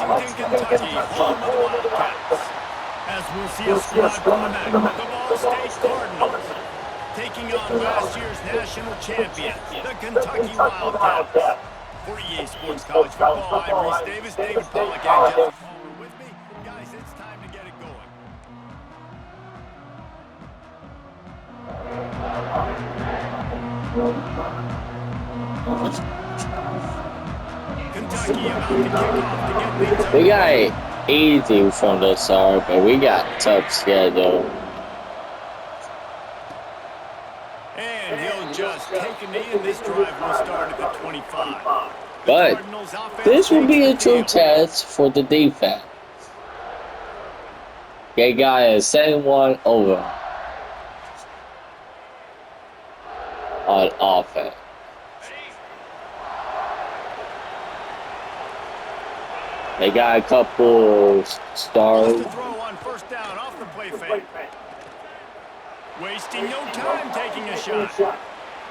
Lexington, Kentucky, home of the Wildcats. As we'll see a squad from the Ball State Cardinals, taking on last year's national champions, the Kentucky Wildcats. For EA Sports College Football, I'm Reese Davis, David Pollack, and Jesse Palmer with me. Guys, it's time to get it going. Kentucky about to kick off to get things underway. We got easy from the start, but we got tough schedule. And he'll just take a knee, and this drive will start at the 25. But this will be a true test for the defense. They got a 7-1 over on offense. They got a couple stars. Throw on first down off the play fake. Wasting no time taking a shot.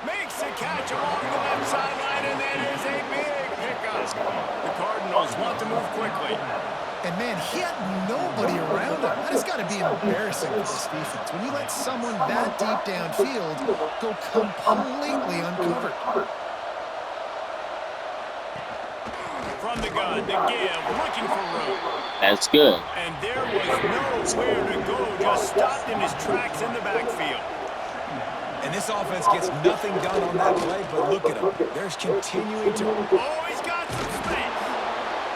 Makes a catch along the left sideline, and that is a big pickup. The Cardinals want to move quickly. And, man, he had nobody around him. That has got to be embarrassing for this defense. When you let someone that deep downfield go completely uncovered. From the gun, the give, looking for room. That's good. And there was nowhere to go, just stopped in his tracks in the backfield. And this offense gets nothing done on that play, but look at him. There's continuing to... Oh, he's got some space.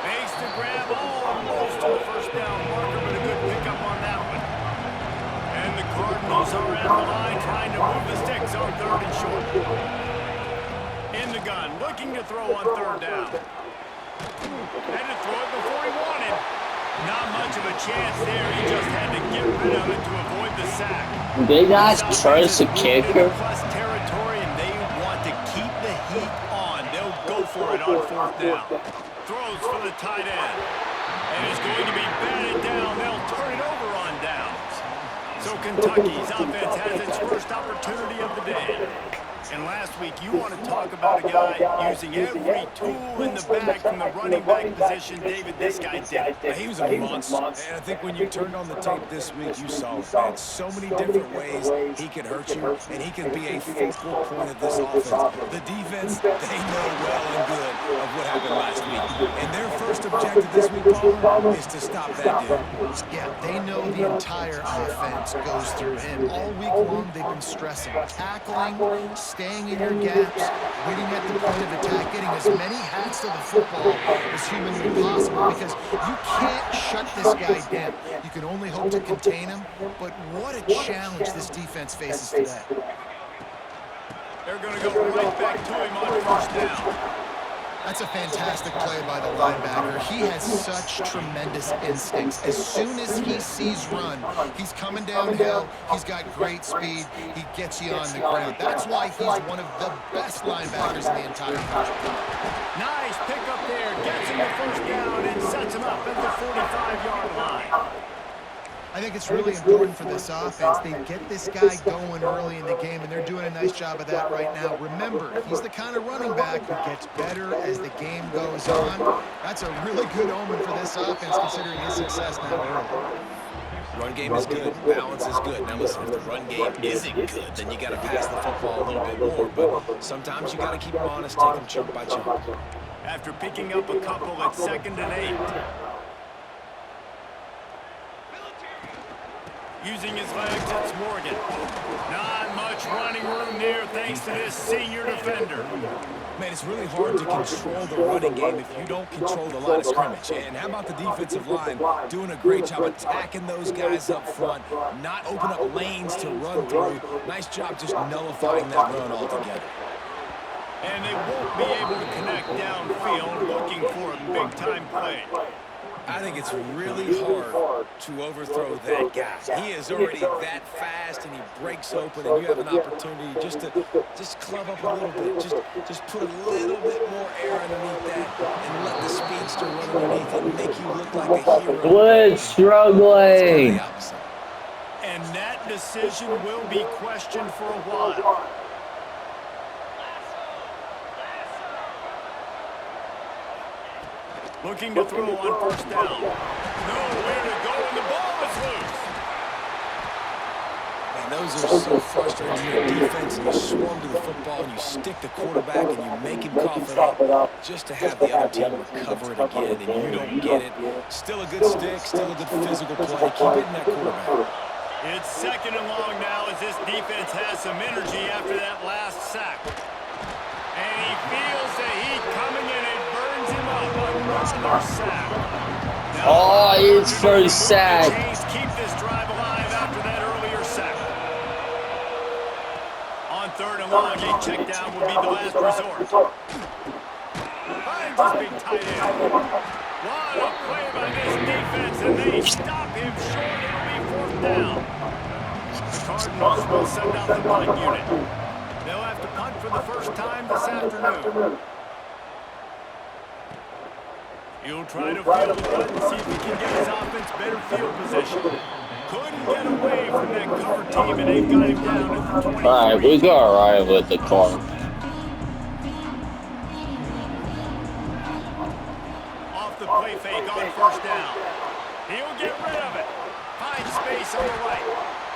Makes the grab almost to the first down marker, but a good pickup on that one. And the Cardinals are at the line trying to move the sticks on 3rd and short. In the gun, looking to throw on 3rd down. Had to throw it before he wanted. Not much of a chance there. He just had to get rid of it to avoid the sack. They not trust the kicker. Plus territory, and they want to keep the heat on. They'll go for it on 4th down. Throws for the tight end. And it's going to be batted down. They'll turn it over on downs. So Kentucky's offense has its first opportunity of the day. And last week, you want to talk about a guy using every tool in the bag from the running back position. David, this guy did it. He was a monster. And I think when you turned on the tape this week, you saw it, man. So many different ways he could hurt you, and he can be a focal point of this offense. The defense, they know well and good of what happened last week. And their first objective this week, Paul, is to stop that dude. Yeah, they know the entire offense goes through him. All week long, they've been stressing, tackling, staying in your gaps, waiting at the point of attack, getting as many hats to the football as humanly possible, because you can't shut this guy down. You can only hope to contain him, but what a challenge this defense faces today. They're going to go right back to him on 1st down. That's a fantastic play by the linebacker. He has such tremendous instincts. As soon as he sees run, he's coming downhill. He's got great speed. He gets you on the ground. That's why he's one of the best linebackers in the entire country. Nice pickup there. Gets him the 1st down and sets him up at the 45-yard line. I think it's really important for this offense. They get this guy going early in the game, and they're doing a nice job of that right now. Remember, he's the kind of running back who gets better as the game goes on. That's a really good omen for this offense, considering his success now early. Run game is good. Balance is good. Now listen, if the run game isn't good, then you got to pass the football a little bit more. But sometimes you got to keep them honest, take them chunk by chunk. After picking up a couple at 2nd and 8. Using his legs, it's Morgan. Not much running room there thanks to this senior defender. Man, it's really hard to control the running game if you don't control the line of scrimmage. And how about the defensive line doing a great job attacking those guys up front, not open up lanes to run through. Nice job just nullifying that run altogether. And they won't be able to connect downfield looking for a big-time play. I think it's really hard to overthrow that guy. He is already that fast, and he breaks open, and you have an opportunity just to club up a little bit, just put a little bit more air underneath that, and let the speedster run underneath it and make you look like a hero. Blitz struggling. And that decision will be questioned for a while. Looking to throw on first down. Nowhere to go, and the ball is loose. Man, those are so frustrating. You're a defense, and you swarm to the football, and you stick the quarterback, and you make him cough it up just to have the other team recover it again, and you don't get it. Still a good stick, still a good physical play. Keep hitting that quarterback. It's 2nd and long now as this defense has some energy after that last sack. And he feels the heat coming in and burns him up. Another sack. Oh, it's first sack. Keep this drive alive after that earlier sack. On 3rd and long, a check down will be the last resort. Finds his big tight end. What a play by this defense, and they stop him short. It'll be 4th down. The Cardinals will send out the punt unit. They'll have to punt for the first time this afternoon. He'll try to field the punt and see if he can get his offense better field position. Couldn't get away from that cover team, and they've got him down at the 23. Alright, we go alright with the call. Off the play fake on 1st down. He'll get rid of it. Finds space on the right.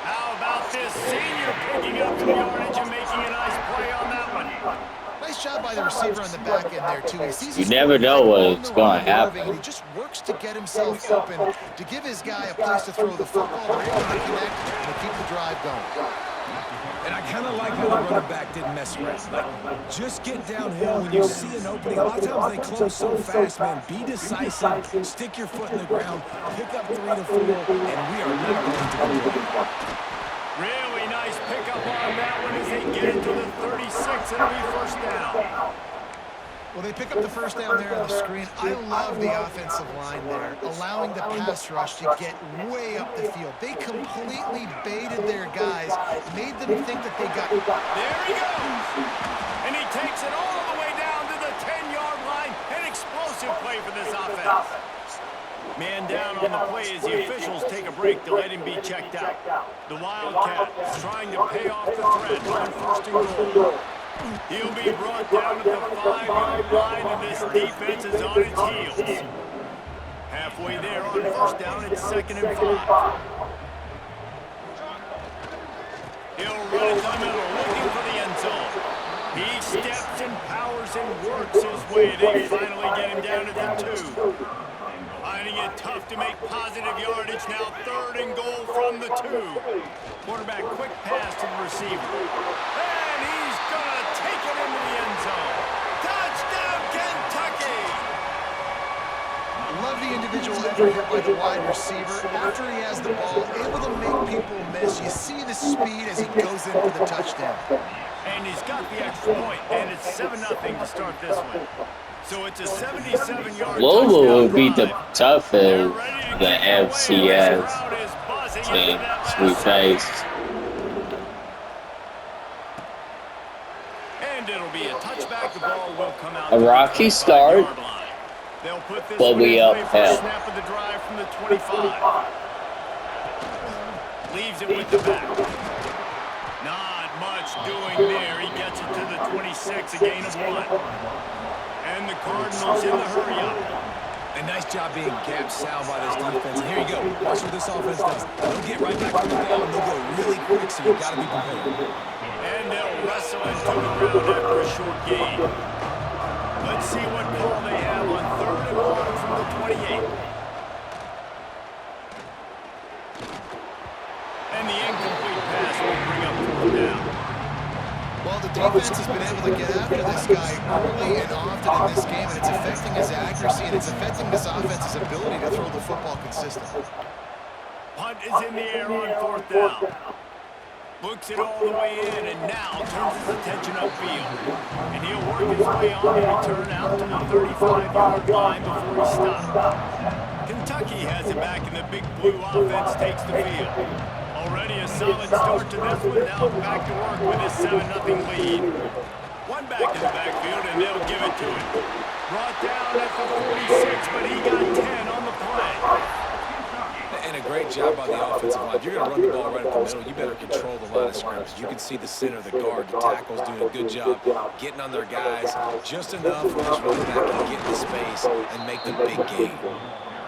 How about this senior picking up some yardage and making a nice play on that one? Nice job by the receiver on the back end there, too. He sees You never know what's going to happen. He just works to get himself open, to give his guy a place to throw the football. They're able to connect and to keep the drive going. And I kind of like how the running back didn't mess around. Like, just get downhill when you see an opening. A lot of times they close so fast, man. Be decisive. Stick your foot in the ground. Pick up 3 to 4, and we are not going to complain. Really nice pickup on that one as they get it to the 36. It'll be 1st down. Well, they pick up the 1st down there on the screen. I love the offensive line there, allowing the pass rush to get way up the field. They completely baited their guys, made them think that they got... There he goes! And he takes it all the way down to the 10-yard line. An explosive play for this offense. Man down on the play as the officials take a break to let him be checked out. The Wildcats trying to pay off the threat on 1st and goal. He'll be brought down to the 5-yard line, and this defense is on its heels. Halfway there on 1st down, it's 2nd and 5. He'll run it to the middle, looking for the end zone. He steps and powers and works his way. They finally get him down at the 2. Finding it tough to make positive yardage now. 3rd and goal from the 2. Quarterback quick pass to the receiver. And he's going to take it into the end zone. Touchdown, Kentucky! Love the individual effort here by the wide receiver. After he has the ball, able to make people miss. You see the speed as he goes in for the touchdown. And he's got the extra point, and it's 7-0 to start this one. So it's a 77-yard Louisville will be the toughest the FCS teams we faced. And it'll be a touchback. The ball will come out. A rocky start, They'll put this but we uphill. Snap of the drive from the 25. Leaves it with the back. Not much doing there. He gets it to the 26, a gain of 1. And the Cardinals in the hurry-up. A nice job being gap sound by this defense. And here you go. Watch what this offense does. They'll get right back to the ball, and they'll go really quick, so you've got to be prepared. And they'll wrestle into the ground after a short gain. Let's see what call they have on 3rd and 1 from the 28. And the incomplete pass will bring up 4th down. Well, the defense has been able to get after this guy early and often in this game, and it's affecting his accuracy, and it's affecting this offense's ability to throw the football consistently. Punt is in the air on 4th down. Looks it all the way in, and now turns his attention upfield. And he'll work his way on the return out to the 35-yard line before he stops. Kentucky has it back, and the big blue offense takes the field. Already a solid start to this one. Now back to work with his 7-0 lead. One back in the backfield, and they'll give it to him. Brought down at the 46, but he got 10 on the play. And Again, a great job by the offensive line. If you're going to run the ball right up the middle, you better control the line of scrimmage. You can see the center, the guard, the tackles doing a good job getting on their guys just enough where this running back can get into space and make the big gain.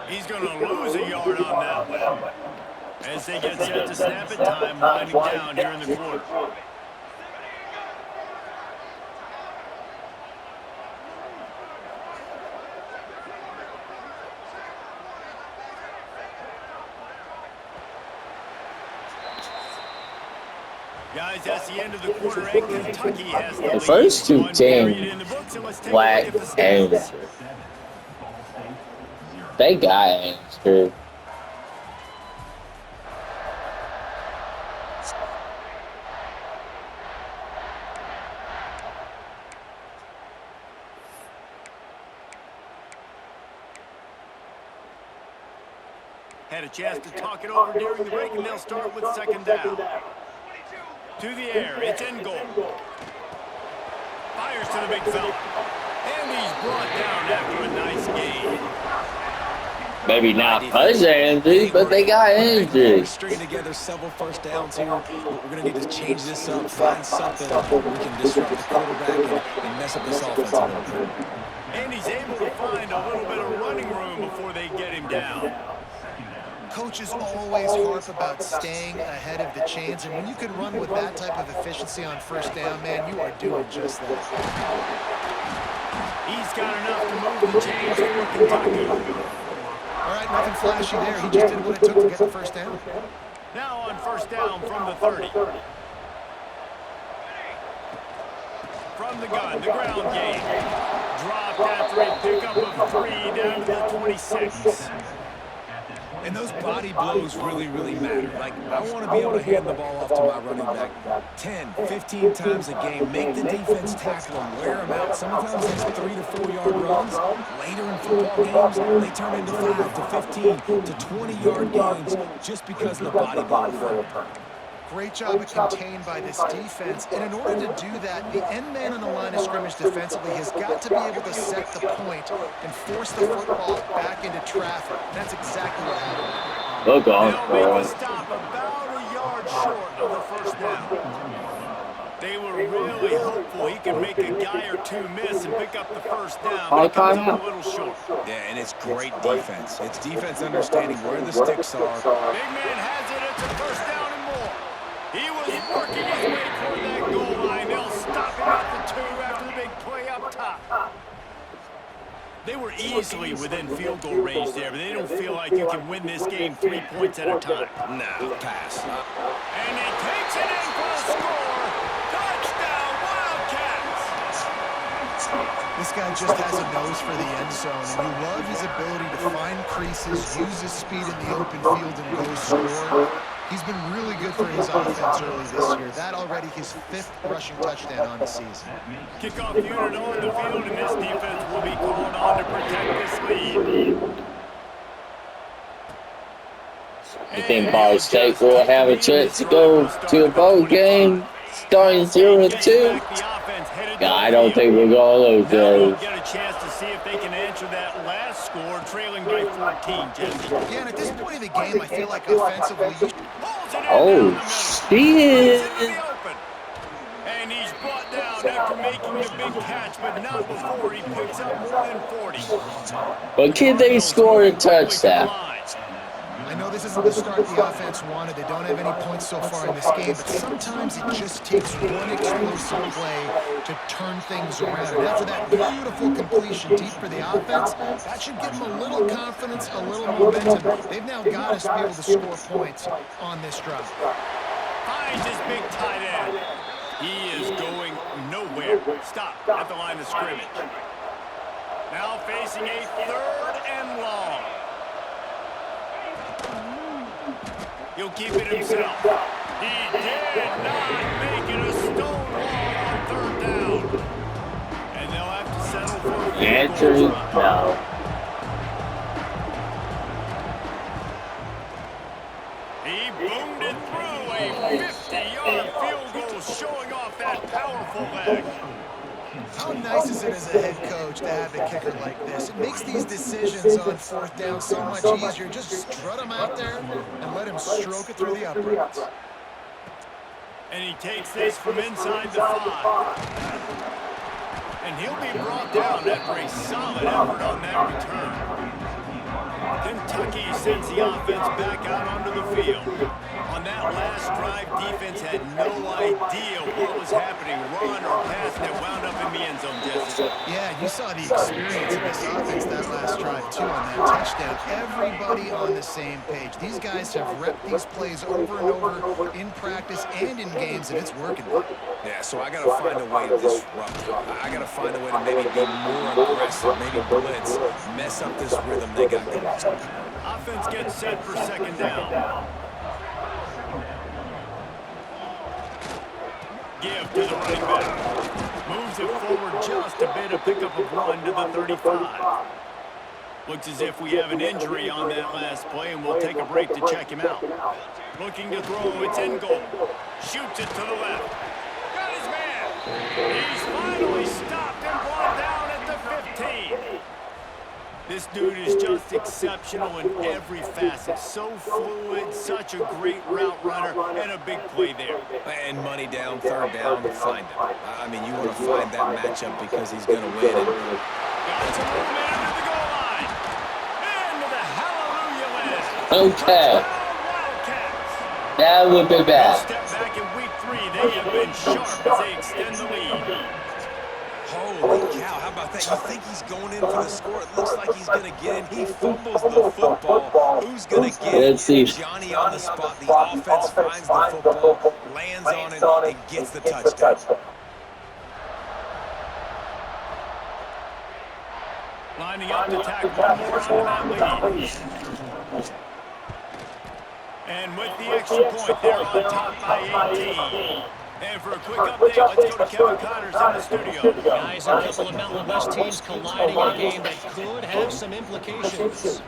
He's going to lose a yard on that one. As they get set to snap it, time winding down here in the quarter. Guys, that's the end of the quarter. And Kentucky has the first two teams lack answers. They got answers. Had a chance to talk it over during the break, and they'll start with second down. To the air, it's in goal. Fires to the big fella. And he's brought down after a nice gain. Maybe not much injury, but they got injured. Stringing together several first downs here. We're going to need to change this up, find something we can disrupt the quarterback and mess up this offense a little bit. And he's able to find a little bit of running room before they get him down. Coaches always harp about staying ahead of the chains, and when you can run with that type of efficiency on first down, man, you are doing just that. He's got enough to move the chains for Kentucky. All right, nothing flashy there. He just did what it took to get the first down. Now on first down from the 30. From the gun, the ground game. Dropped after a pickup of 3 down to the 26. And those body blows really, really matter. Like, I want to be able to hand the ball off to my running back 10, 15 times a game. Make the defense tackle them, wear them out. Sometimes these 3 to 4 yard runs, later in football games, they turn into 5 to 15 to 20 yard games just because of the body blow effect. Great job of contained by this defense. And in order to do that, the end man on the line of scrimmage defensively has got to be able to set the point and force the football back into traffic. And that's exactly what happened. Look on, They'll make a stop about a yard short of the first down. They were really hopeful he could make a guy or two miss and pick up the first down, but it comes up a little short. Yeah, and it's great defense. It's defense understanding where the sticks are. Big man has it. It's a first down and more. He was working his way toward that goal line. They'll stop him at the 2 after the big play up top. They were easily within field goal range there, but they don't feel like you can win this game 3 points at a time. No, pass. And he takes it in for the score. Touchdown, Wildcats! This guy just has a nose for the end zone, and you love his ability to find creases, use his speed in the open field, and go score. He's been really good for his offense early this year. That already his 5th rushing touchdown on the season. Kickoff unit on the field, and this defense will be called on to protect this lead. You think Ball State will have a chance to go to a bowl game starting 0-2? Yeah, I don't think we're going to lose those. Get a chance to see if they can answer that last score, trailing by 14, Jesse. Yeah, and at this point of the game, I feel like offensively, oh, shit. And he's brought down after making a big catch, but not before he picks up more than 40. But can they score a touchdown? I know this isn't the start the offense wanted. They don't have any points so far in this game, but sometimes it just takes one explosive play to turn things around. And after that beautiful completion deep for the offense, that should give them a little confidence, a little momentum. They've now got us to be able to score points on this drive. Finds his big tight end. He is going nowhere. Stop at the line of scrimmage. Now facing a 3rd and long. He'll keep it himself. He did not make it a stone wall on 3rd down. And they'll have to settle for a field goal. No. He boomed it through a 50-yard field goal, showing off that powerful leg. How nice is it as a head coach to have a kicker like this? It makes these decisions on fourth down so much easier. Just strut him out there and let him stroke it through the uprights. And he takes this from inside the 5. And he'll be brought down after a solid effort on that return. Kentucky sends the offense back out onto the field. On that last drive, defense had no idea what was happening, run or pass, that wound up in the end zone, Jesse. Yeah, you saw the experience of this offense that last drive, too, on that touchdown. Everybody on the same page. These guys have repped these plays over and over in practice and in games, and it's working. Yeah, so I got to find a way to disrupt. I got to find a way to maybe be more aggressive, maybe blitz, mess up this rhythm they got going. Offense gets set for second down. Give to the running back. Moves it forward just a bit, a pickup of 1 to the 35. Looks as if we have an injury on that last play, and we'll take a break to check him out. Looking to throw, it's in goal. Shoots it to the left. Got his man. He's finally stopped and brought down at the 15. This dude is just exceptional in every facet. So fluid, such a great route runner, and a big play there. And money down, third down, find him. I mean, you want to find that matchup because he's going to win. And got some movement under the goal line. Into the hallelujah list. Okay. Wildcats. Now we'll be back. Step back in week 3. They have been sharp as they extend the lead. Holy cow, how about that? You think he's going in for the score. It looks like he's going to get in. He fumbles the football. Who's going to get it? Let's see. Johnny on the spot. The offense finds the football, lands on it, and gets the touchdown. Lining up to tackle one more on that lead. And with the extra point, they're on top by 18. And for a quick update, let's go to Kevin Connors in the studio. Guys, a couple of Mountain West teams colliding in a game that could have some implications.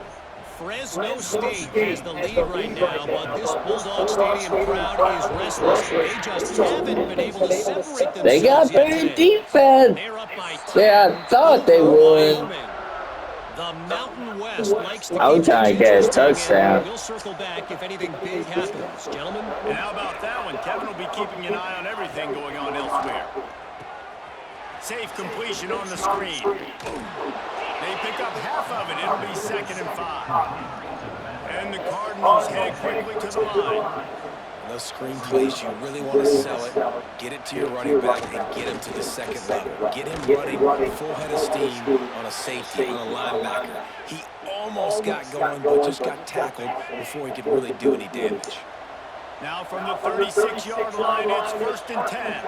Fresno State has the lead right now, but this Bulldog Stadium crowd is restless. They just haven't been able to separate themselves. They got better defense. They're up by 10. Yeah, I thought they would. The Mountain West likes to I was trying to get a touchdown. We'll circle back if anything big happens. Gentlemen? And how about that one? Kevin will be keeping an eye on everything going on elsewhere. Safe completion on the screen. They pick up half of it. It'll be 2nd and 5. And the Cardinals head quickly to the line. Those screen plays, you really want to sell it, get it to your running back, and get him to the second level. Get him running full head of steam on a safety, on a linebacker. He almost got going, but just got tackled before he could really do any damage. Now from the 36-yard line, it's 1st and 10.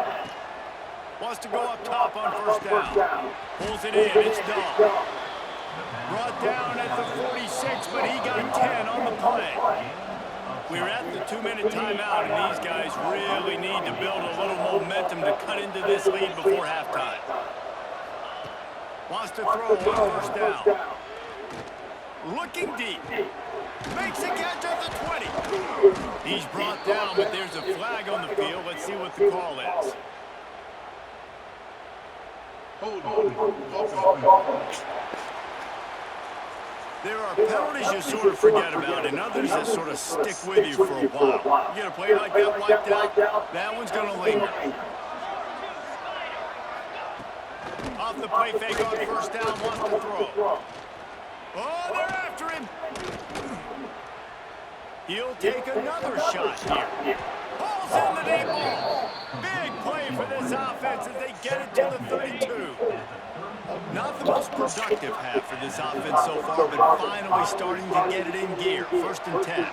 Wants to go up top on 1st down. Pulls it in, it's Dahl. Brought down at the 46, but he got 10 on the play. We're at the 2-minute timeout, and these guys really need to build a little momentum to cut into this lead before halftime. Wants to throw on 1st down. Looking deep. Makes a catch at the 20. He's brought down, but there's a flag on the field. Let's see what the call is. There are penalties you sort of forget about and others that sort of stick with you for a while. You get a play like that wiped out, that one's going to linger. Off the play fake on 1st down, wants to throw. Oh, they're after him. He'll take another shot here. Pulls in the deep ball. Big play for this offense as they get it to the 32. Not the most productive half for this offense so far, but finally starting to get it in gear. 1st and 10.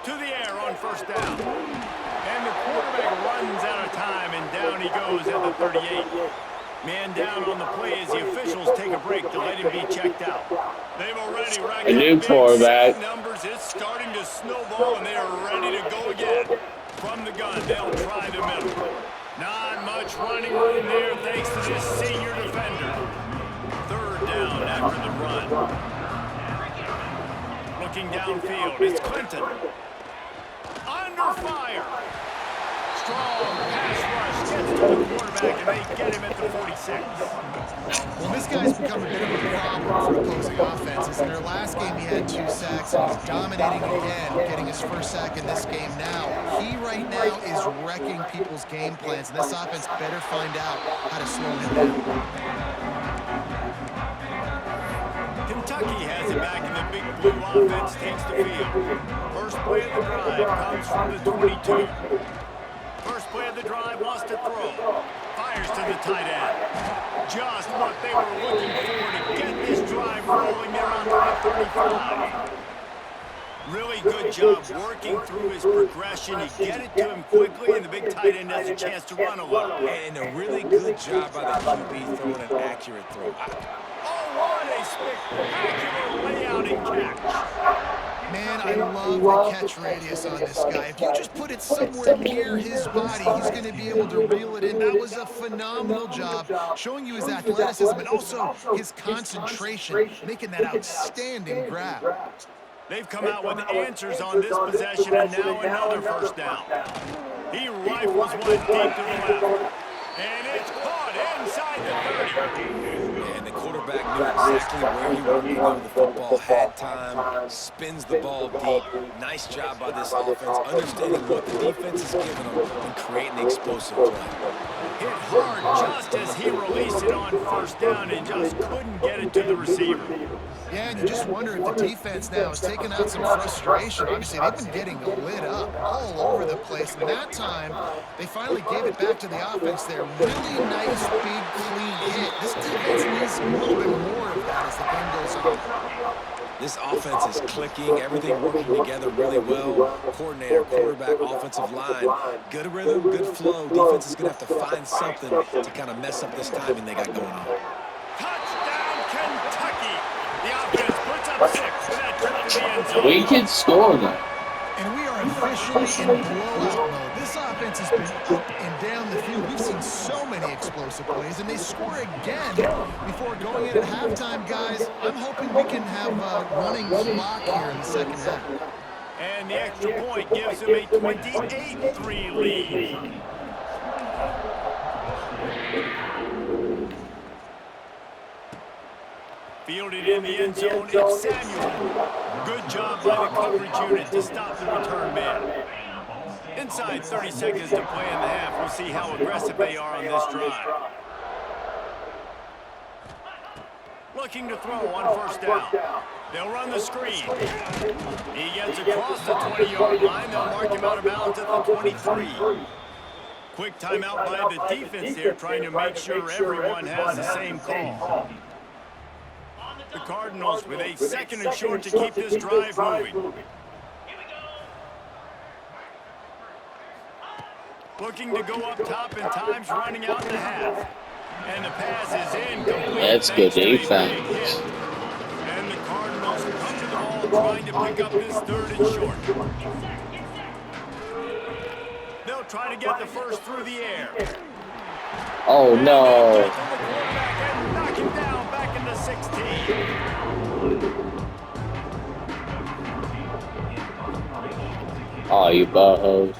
To the air on 1st down. And the quarterback runs out of time, and down he goes at the 38. Man down on the play as the officials take a break to let him be checked out. They've already racked up big sack numbers. It's starting to snowball, and they are ready to go again. From the gun, they'll try the middle. Not much running room there thanks to this senior defender. 3rd down after the run. Looking downfield, it's Clinton. Under fire. Strong pass rush gets to the quarterback, and they get him at the 46. Well, this guy's become a bit of a problem for opposing offenses. In their last game, he had 2 sacks, and he's dominating again, getting his first sack in this game now. He right now is wrecking people's game plans, and this offense better find out how to slow him down. Kentucky has it back, and the big blue offense takes the field. First play of the drive comes from the 22. First play of the drive, wants to throw. Fires to the tight end. Just what they were looking for to get this drive rolling there onto the 35. Really good job working through his progression. You get it to him quickly, and the big tight end has a chance to run a little. And a really good job by the QB throwing an accurate throw. Oh, what a spectacular layout and catch. Man, I love the catch radius on this guy. If you just put it somewhere near his body, he's going to be able to reel it in. That was a phenomenal job, showing you his athleticism and also his concentration, making that outstanding grab. They've come out with answers on this possession, and now another first down. He rifles one deep to the left, and it's caught inside the 30. And the quarterback knew exactly where he wanted to go with the football, had time, spins the ball deep. Nice job by this offense, understanding what the defense is giving them and creating the explosive play. Hit hard just as he released it on first down and just couldn't get it to the receiver. Yeah, and you just wonder if the defense now is taking out some frustration. Obviously, they've been getting lit up all over the place. And that time, they finally gave it back to the offense there. Really nice, big, clean hit. This defense needs a little bit more of that as the game goes on. This offense is clicking, everything working together really well. Coordinator, quarterback, offensive line, good rhythm, good flow. Defense is going to have to find something to kind of mess up this timing they got going on. Touchdown, Kentucky! The offense puts up 6 for that trip to the end zone. We can score though. And we are officially in blowout mode. This offense has been up and down the field. We've seen so many explosive plays, and they score again before going in at halftime, guys. I'm hoping we can have a running clock here in the second half. And the extra point gives them a 28-3 lead. Fielded in the end zone, it's Samuel. Good job by the coverage unit to stop the return man. Inside 30 seconds to play in the half. We'll see how aggressive they are on this drive. Looking to throw on first down. They'll run the screen. He gets across the 20-yard line. They'll mark him out of bounds at the 23. Quick timeout by the defense there, trying to make sure everyone has the same call. The Cardinals with a second and short to keep this drive moving. Looking to go up top in times, running out in the half. And the pass is incomplete. That's good defense. And the Cardinals come to the ball trying to pick up this third and short. They'll try to get the first through the air. Oh no. Knock him down back into 16. Oh, you buttholes.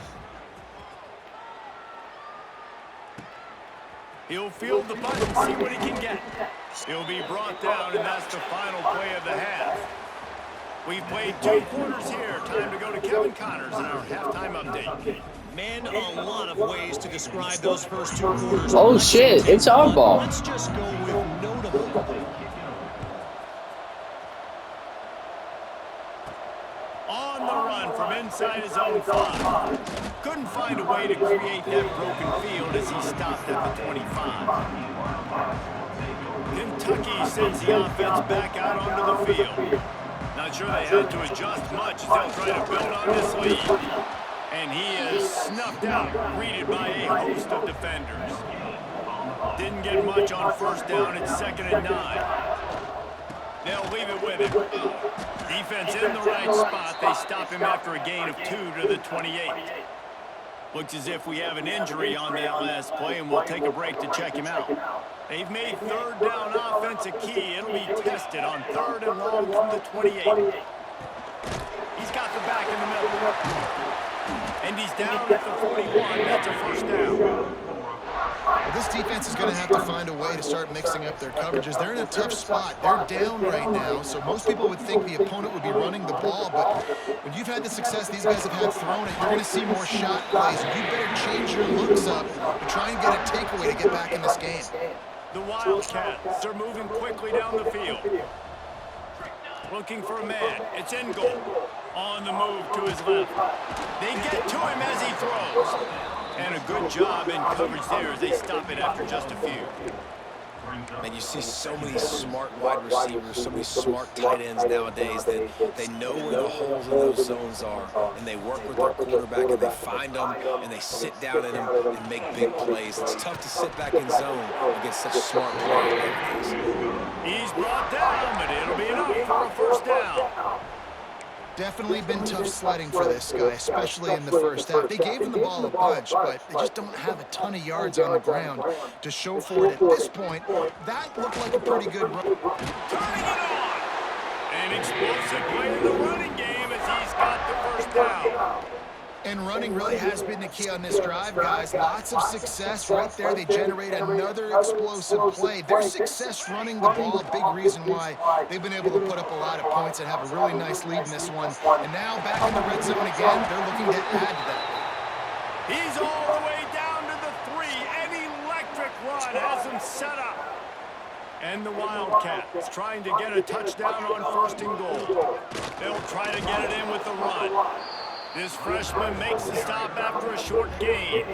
He'll field the punt and see what he can get. He'll be brought down, and that's the final play of the half. We've played 2 quarters here. Time to go to Kevin Connors in our halftime update. Man, a lot of ways to describe those first 2 quarters. Oh shit, it's our ball. Let's just go with notable. On the run from inside his own 5. Couldn't find a way to create that broken field as he stopped at the 25. Kentucky sends the offense back out onto the field. Not sure they had to adjust much as they'll try to build on this lead. And he is snuffed out, greeted by a host of defenders. Didn't get much on first down. It's 2nd and 9. They'll leave it with him. Defense in the right spot. They stop him after a gain of 2 to the 28. Looks as if we have an injury on that last play, and we'll take a break to check him out. They've made third down offense a key. It'll be tested on 3rd and long from the 28. He's got the back in the middle. And he's down at the 41. That's a first down. This defense is going to have to find a way to start mixing up their coverages. They're in a tough spot. They're down right now, so most people would think the opponent would be running the ball, but when you've had the success these guys have had throwing it, you're going to see more shot plays. You better change your looks up and try and get a takeaway to get back in this game. The Wildcats are moving quickly down the field. Looking for a man. It's in goal. On the move to his left. They get to him as he throws. And a good job in coverage there as they stop it after just a few. Man, you see so many smart wide receivers, so many smart tight ends nowadays that they know where the holes in those zones are, and they work with their quarterback, and they find them, and they sit down in them and make big plays. It's tough to sit back in zone against such smart players nowadays. He's brought down, but it'll be enough for a first down. Definitely been tough sledding for this guy, especially in the first half. They gave him the ball a bunch, but they just don't have a ton of yards on the ground to show for it at this point. That looked like a pretty good run. Turning it on. An explosive play in the running game as he's got the first down. And running really has been the key on this drive, guys. Lots of success right there. They generate another explosive play. Their success running the ball, a big reason why they've been able to put up a lot of points and have a really nice lead in this one. And now back in the red zone again, they're looking to add to that. He's all the way down to the 3. An electric run has him set up. And the Wildcats trying to get a touchdown on first and goal. They'll try to get it in with the run. This freshman makes the stop after a short gain.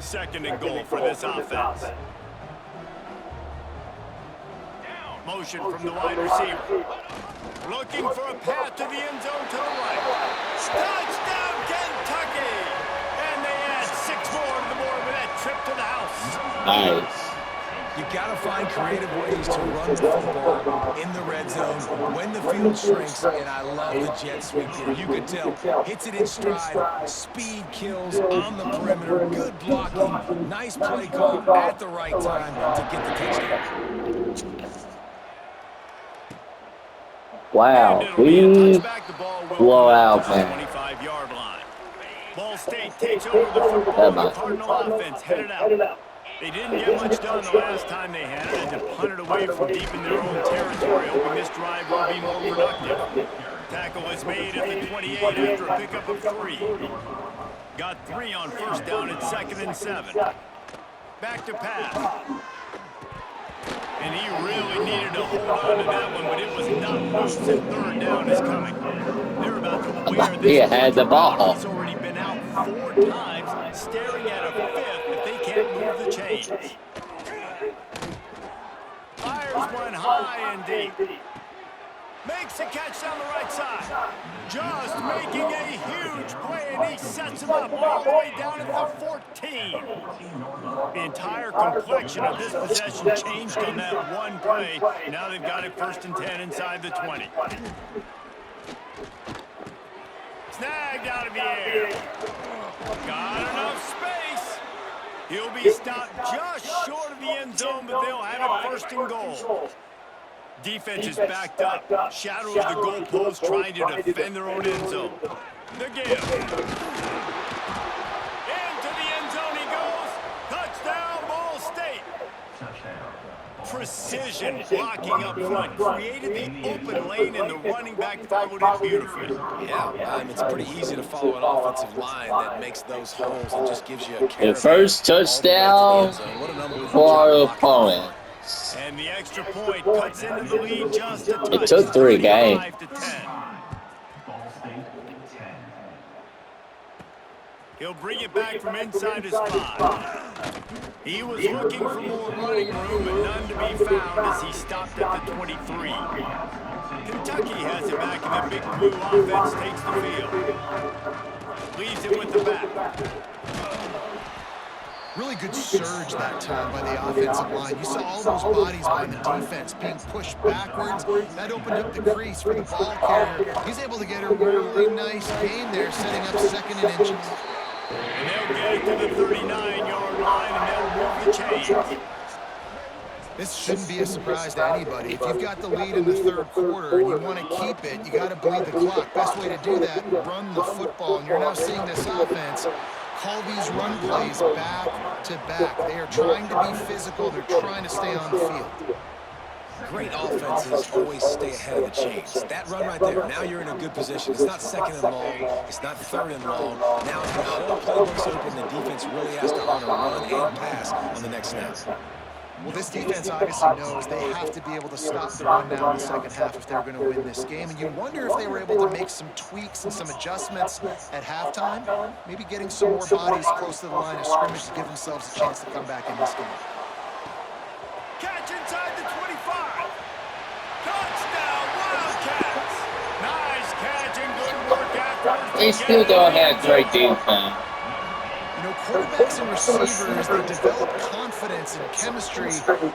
Second and goal for this offense. Motion from the wide receiver. Looking for a path to the end zone to the right. Touchdown, Kentucky! And they add 6 more to the board with that trip to the house. Nice. You got to find creative ways to run the football in the red zone when the field shrinks, and I love the jet sweep here. You could tell, hits it in stride, speed kills on the perimeter, good blocking, nice play call at the right time to get the touchdown. Wow, we blow out, man. 25-yard line. Ball State takes over the football. The Cardinal offense headed out. They didn't get much done the last time they had it, and to punt it away from deep in their own territory, hoping this drive will be more productive. Tackle is made at the 28 after a pickup of 3. Got 3 on first down at 2nd and 7. Back to pass. And he really needed to hold on to that one, but it was not loose, and third down is coming. They're about to wear this. He had the ball. He's already been out 4 times, staring at a 5th if they can't move the chains. Fires one high and deep. Makes a catch down the right side. Just making a huge play, and he sets him up all the way down at the 14. The entire complexion of this possession changed on that one play. Now they've got it 1st and 10 inside the 20. Snagged out of the air. Got enough space. He'll be stopped just short of the end zone, but they'll have it 1st and goal. Defense is backed up. Shadow of the goalpost trying to defend their own end zone. The give. Into the end zone he goes. Touchdown, Ball State. Precision blocking up front. Created the open lane, and the running back followed it beautifully. Yeah, it's pretty easy to follow an offensive line that makes those holes and just gives you a The first touchdown for our opponent. And the extra point cuts into the lead just a touch. It took 3 games. 35-10. He'll bring it back from inside his 5. He was looking for more running room, but none to be found as he stopped at the 23. Kentucky has it back, and the big blue offense takes the field. Leaves it with the back. Really good surge that time by the offensive line. You saw all those bodies by the defense being pushed backwards. That opened up the crease for the ball carrier. He's able to get a really nice gain there, setting up 2nd and inches. And they'll get it to the 39-yard line, and they'll move the chains. This shouldn't be a surprise to anybody. If you've got the lead in the third quarter and you want to keep it, you got to bleed the clock. Best way to do that, run the football. And you're now seeing this offense call these run plays back to back. They are trying to be physical. They're trying to stay on the field. Great offenses always stay ahead of the chains. That run right there, now you're in a good position. It's not second and long. It's not third and long. Now the whole playbook's open. The defense really has to honor run and pass on the next snap. Well, this defense obviously knows they have to be able to stop the run now in the second half if they're going to win this game. And you wonder if they were able to make some tweaks and some adjustments at halftime, maybe getting some more bodies close to the line of scrimmage to give themselves a chance to come back in this game. Catch inside the 25. Touchdown, Wildcats. Nice catch and good work afterwards. They still don't have great defense. You know, quarterbacks and receivers, they develop confidence and chemistry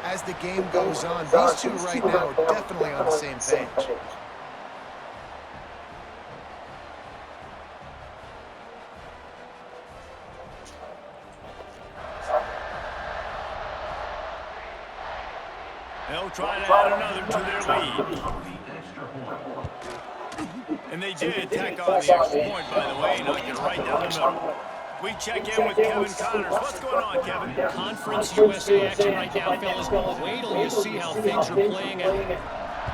as the game goes on. These two right now are definitely on the same page. They'll try to add another to their lead. And they did tack on the extra point, by the way, knocked it right down the middle. We check in with Kevin Connors. What's going on, Kevin? Conference USA action right now, fellas. Wait till you see how things are playing out.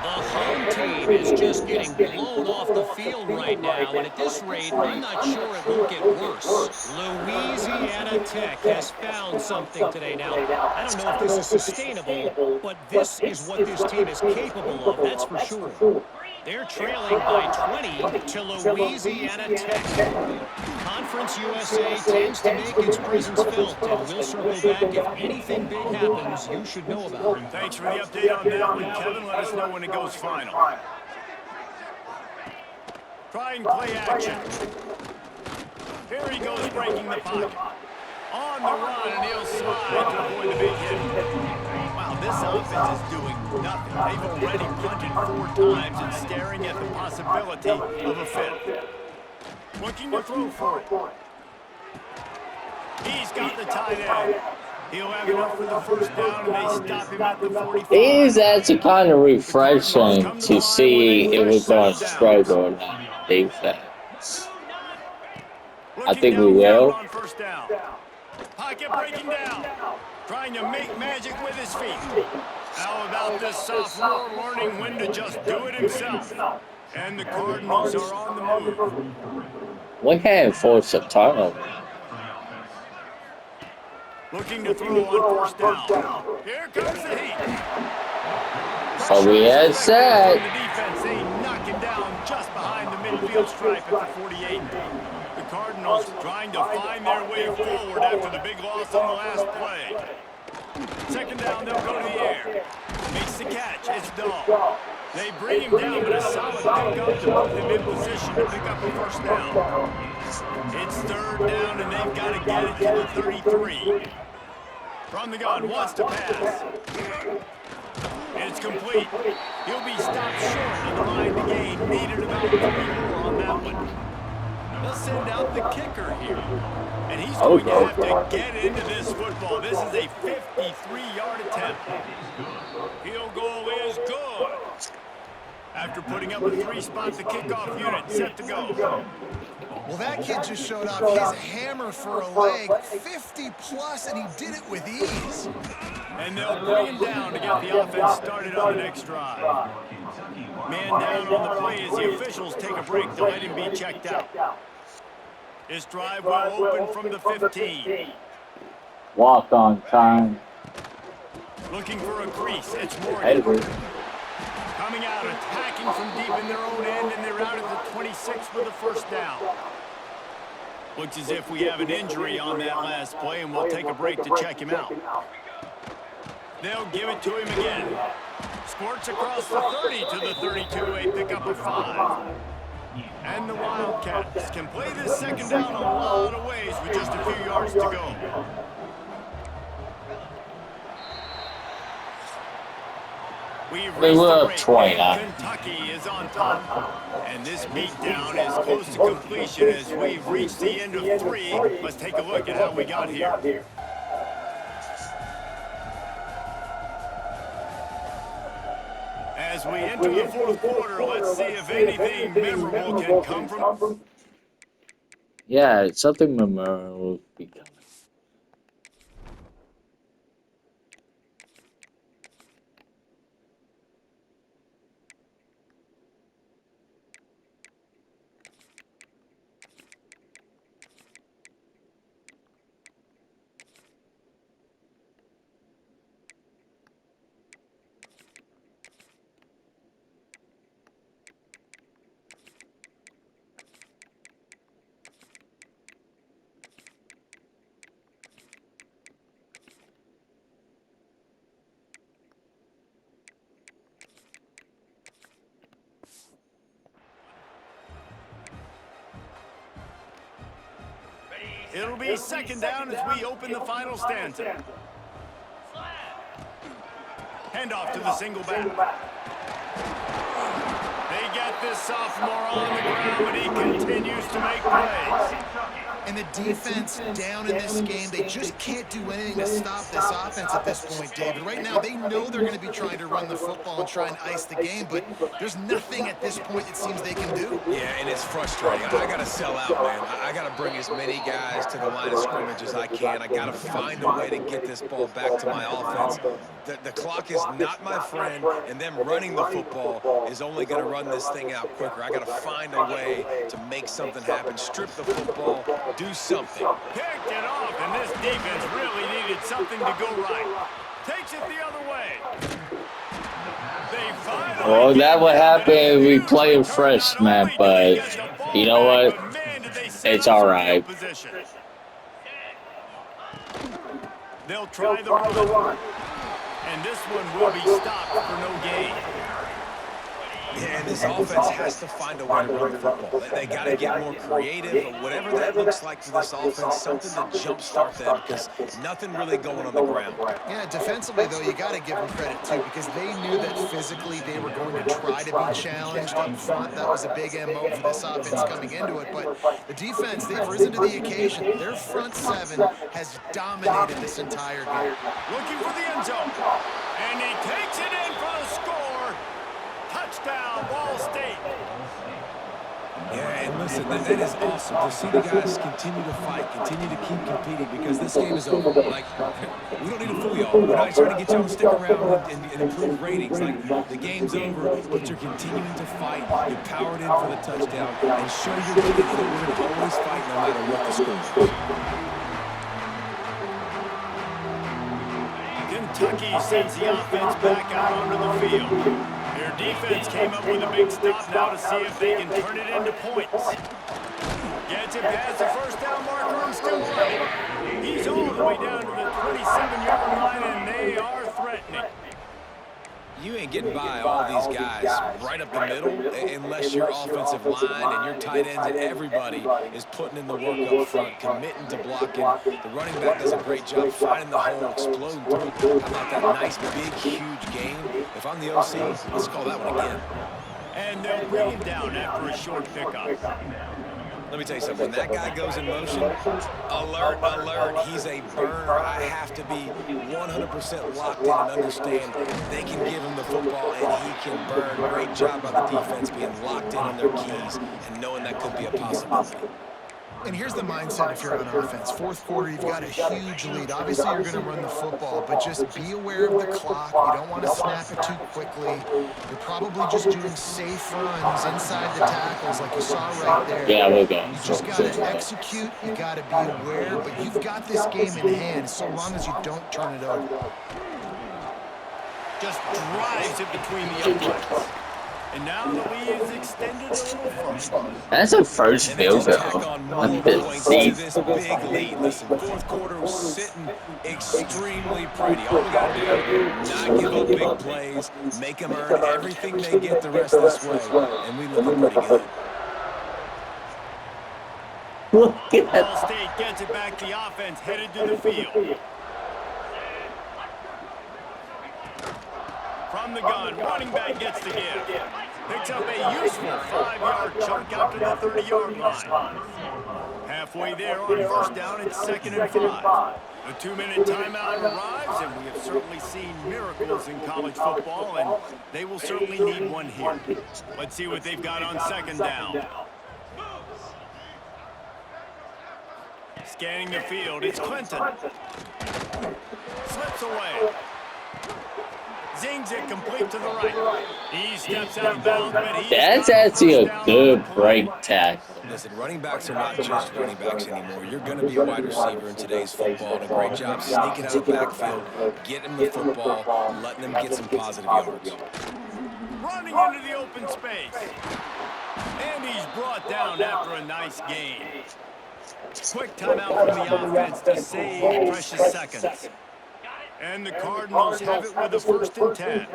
The home team is just getting blown off the field right now, and at this rate, I'm not sure it won't get worse. Louisiana Tech has found something today. Now, I don't know if this is sustainable, but this is what this team is capable of, that's for sure. They're trailing by 20 to Louisiana Tech. Conference USA tends to make its presence felt, and we'll circle back if anything big happens you should know about. Thanks for the update on that one, Kevin. Let us know when it goes final. Trying play action. Here he goes, breaking the pocket. On the run, and he'll slide to avoid the big hit. Wow, this offense is doing nothing. They've already punted 4 times and staring at the possibility of a fifth. Looking to throw for it. He's got the tight end. He'll have enough for the first down, and they stop him at the 45. It is actually kind of refreshing to see if we're going to struggle on defense. I think we will. Pocket breaking down. Trying to make magic with his feet. How about this sophomore learning when to just do it himself? And the Cardinals are on the move. We can't force a turnover. Looking to throw on first down. Here comes the heat. So we had said. The defense, they knock him down just behind the midfield stripe at the 48. The Cardinals trying to find their way forward after the big loss on the last play. Second down, they'll go to the air. Makes the catch. It's Dahl. They bring him down, but a solid pickup to put them in position to pick up a first down. It's third down, and they've got to get it to the 33. From the gun, wants to pass. It's complete. He'll be stopped short of the line to gain. Needed about 3 more on that one. They'll send out the kicker here. And he's going to have to get into this football. This is a 53-yard attempt. Field goal is good. After putting up a 3-spot, the kickoff unit set to go. Well, that kid just showed off his hammer for a leg, 50-plus, and he did it with ease. And they'll bring him down to get the offense started on the next drive. Man down on the play as the officials take a break to let him be checked out. This drive will open from the 15. Walk on time. Looking for a crease. It's Morgan. Coming out, attacking from deep in their own end, and they're out at the 26 for the first down. Looks as if we have an injury on that last play, and we'll take a break to check him out. They'll give it to him again. Squirts across the 30 to the 32. They pick up a 5. And the Wildcats can play this second down a lot of ways with just a few yards to go. They were up 20. Kentucky is on top. And this beatdown is close to completion as we've reached the end of 3. Let's take a look at how we got here. As we enter the fourth quarter, let's see if anything memorable can come from. Yeah, something memorable will be coming. It'll be second down as we open the final stanza. Handoff to the single back. They get this sophomore on the ground, but he continues to make plays. And the defense down in this game, they just can't do anything to stop this offense at this point, David. Right now, they know they're going to be trying to run the football and try and ice the game, but there's nothing at this point it seems they can do. Yeah, and it's frustrating. I got to sell out, man. I got to bring as many guys to the line of scrimmage as I can. I got to find a way to get this ball back to my offense. The clock is not my friend, and them running the football is only going to run this thing out quicker. I got to find a way to make something happen, strip the football, do something. Picked it off, and this defense really needed something to go right. Takes it the other way. They finally Well, that would happen if we play fresh, man, but you know what? It's all right. They'll try the run. And this one will be stopped for no gain. Yeah, and this offense has to find a way to run the football. They got to get more creative, or whatever that looks like for this offense, something to jumpstart them, because nothing really going on the ground. Yeah, defensively, though, you got to give them credit, too, because they knew that physically they were going to try to be challenged up front. That was a big MO for this offense coming into it, but the defense, they've risen to the occasion. Their front seven has dominated this entire game. Looking for the end zone, and he takes it in for the score. Touchdown, Ball State. Yeah, and listen, that is awesome to see the guys continue to fight, continue to keep competing, because this game is over. Like, we don't need to fool y'all. We're not trying to get y'all to stick around and improve ratings. Like, the game's over, but you're continuing to fight. You powered in for the touchdown, and show your kids that we're going to always fight no matter what the score is. Kentucky sends the offense back out onto the field. Their defense came up with a big stop now to see if they can turn it into points. Gets it past the first down marker and still running. He's all the way down to the 27-yard line, and they are threatening. You ain't getting by all these guys right up the middle unless your offensive line and your tight ends and everybody is putting in the work up front, committing to blocking. The running back does a great job finding the hole, exploding through. How about that nice, big, huge game? If I'm the OC, let's call that one again. And they'll bring him down after a short pickup. Let me tell you something. When that guy goes in motion, alert, alert, he's a burner. I have to be 100% locked in and understand they can give him the football and he can burn. Great job by the defense being locked in on their keys and knowing that could be a possibility. And here's the mindset if you're on offense. Fourth quarter, you've got a huge lead. Obviously, you're going to run the football, but just be aware of the clock. You don't want to snap it too quickly. You're probably just doing safe runs inside the tackles like you saw right there. Yeah, we'll go. You just got to execute. You got to be aware, but you've got this game in hand so long as you don't turn it over. Just drives it between the uprights. And now the lead is extended a little further. That's a first field goal. Points to this big lead. Listen, fourth quarter was sitting extremely pretty. All we got to do, not give up big plays, make them earn everything they get the rest of this way, and we looking pretty good. Look at that. Ball State gets it back. The offense headed to the field. From the gun, running back gets the give. Picks up a useful 5-yard chunk out to the 30-yard line. Halfway there on first down, it's 2nd and 5. The 2-minute timeout arrives, and we have certainly seen miracles in college football, and they will certainly need one here. Let's see what they've got on 2nd down. Scanning the field, it's Clinton. Slips away. Zings it complete to the right. He steps out of bounds, but he's That's actually a good break tackle. Listen, running backs are not just running backs anymore. You're going to be a wide receiver in today's football, and a great job sneaking out of the backfield, getting them the football, letting them get some positive yards. Running into the open space. And he's brought down after a nice gain. Quick timeout from the offense to save precious seconds. And the Cardinals have it with a 1st and 10.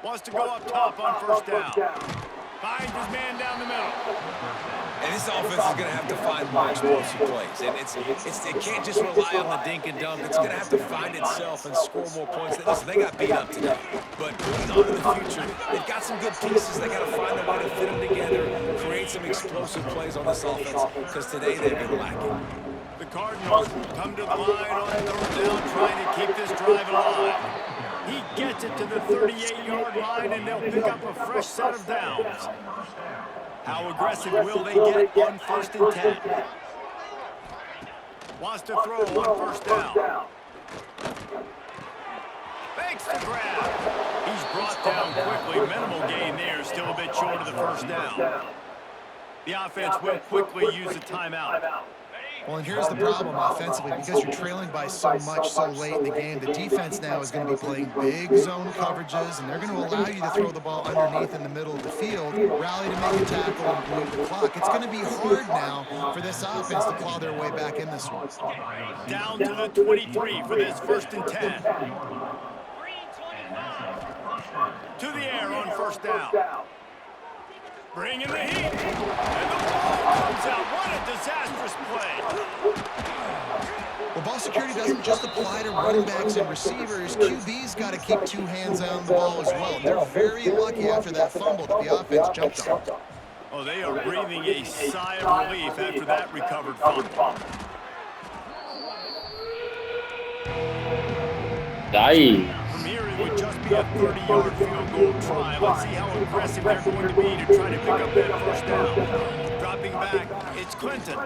Wants to go up top on first down. Finds his man down the middle. And this offense is going to have to find more explosive plays. And it can't just rely on the dink and dunk. It's going to have to find itself and score more points. Listen, they got beat up today. But moving on to the future, they've got some good pieces. They got to find a way to fit them together, create some explosive plays on this offense, because today they've been lacking. The Cardinals come to the line on 3rd down, trying to keep this drive alive. He gets it to the 38-yard line, and they'll pick up a fresh set of downs. How aggressive will they get on 1st and 10? Wants to throw on 1st down. Makes the grab. He's brought down quickly. Minimal gain there. Still a bit short of the 1st down. The offense will quickly use a timeout. Well, and here's the problem offensively. Because you're trailing by so much so late in the game, the defense now is going to be playing big zone coverages, and they're going to allow you to throw the ball underneath in the middle of the field, rally to make a tackle, and bleed the clock. It's going to be hard now for this offense to claw their way back in this one. Down to the 23 for this 1st and 10. To the air on 1st down. Bringing the heat. And the ball comes out. What a disastrous play. Well, ball security doesn't just apply to running backs and receivers. QB's got to keep 2 hands on the ball as well. They're very lucky after that fumble that the offense jumped on. Oh, they are breathing a sigh of relief after that recovered fumble. Nice. From here, it would just be a 30-yard field goal try. Let's see how aggressive they're going to be to try to pick up that 1st down. Dropping back, it's Clinton.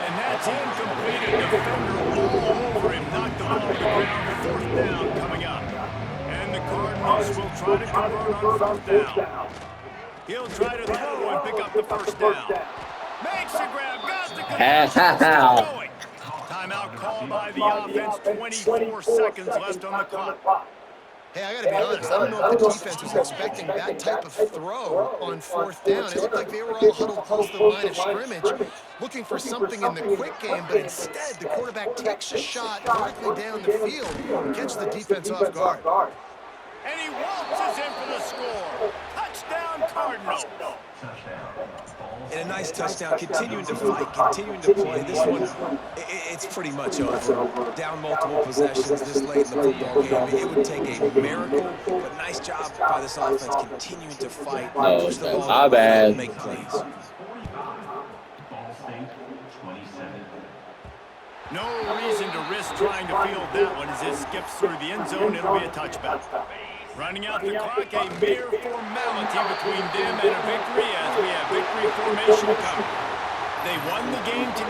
And that's incomplete. A defender all over him. Knocked the ball to the ground. 4th down coming up. And the Cardinals will try to convert on 1st down. He'll try to throw and pick up the 1st down. Makes the grab. Got the control. Going. Timeout called by the offense. 24 seconds left on the clock. Hey, I got to be honest. I don't know if the defense was expecting that type of throw on 4th down. It looked like they were all huddled close to the line of scrimmage, looking for something in the quick game, but instead the quarterback takes a shot directly down the field and catches the defense off guard. And he waltzes in for the score. Touchdown, Cardinals. And a nice touchdown, continuing to fight, continuing to play. This one, it's pretty much over. Down multiple possessions this late in the football game. It would take a miracle, but nice job by this offense continuing to fight, push the ball, my bad. make plays. No reason to risk trying to field that one as it skips through the end zone. It'll be a touchback. Running out the clock, a mere formality between them and a victory as we have victory formation covered. They won the game today.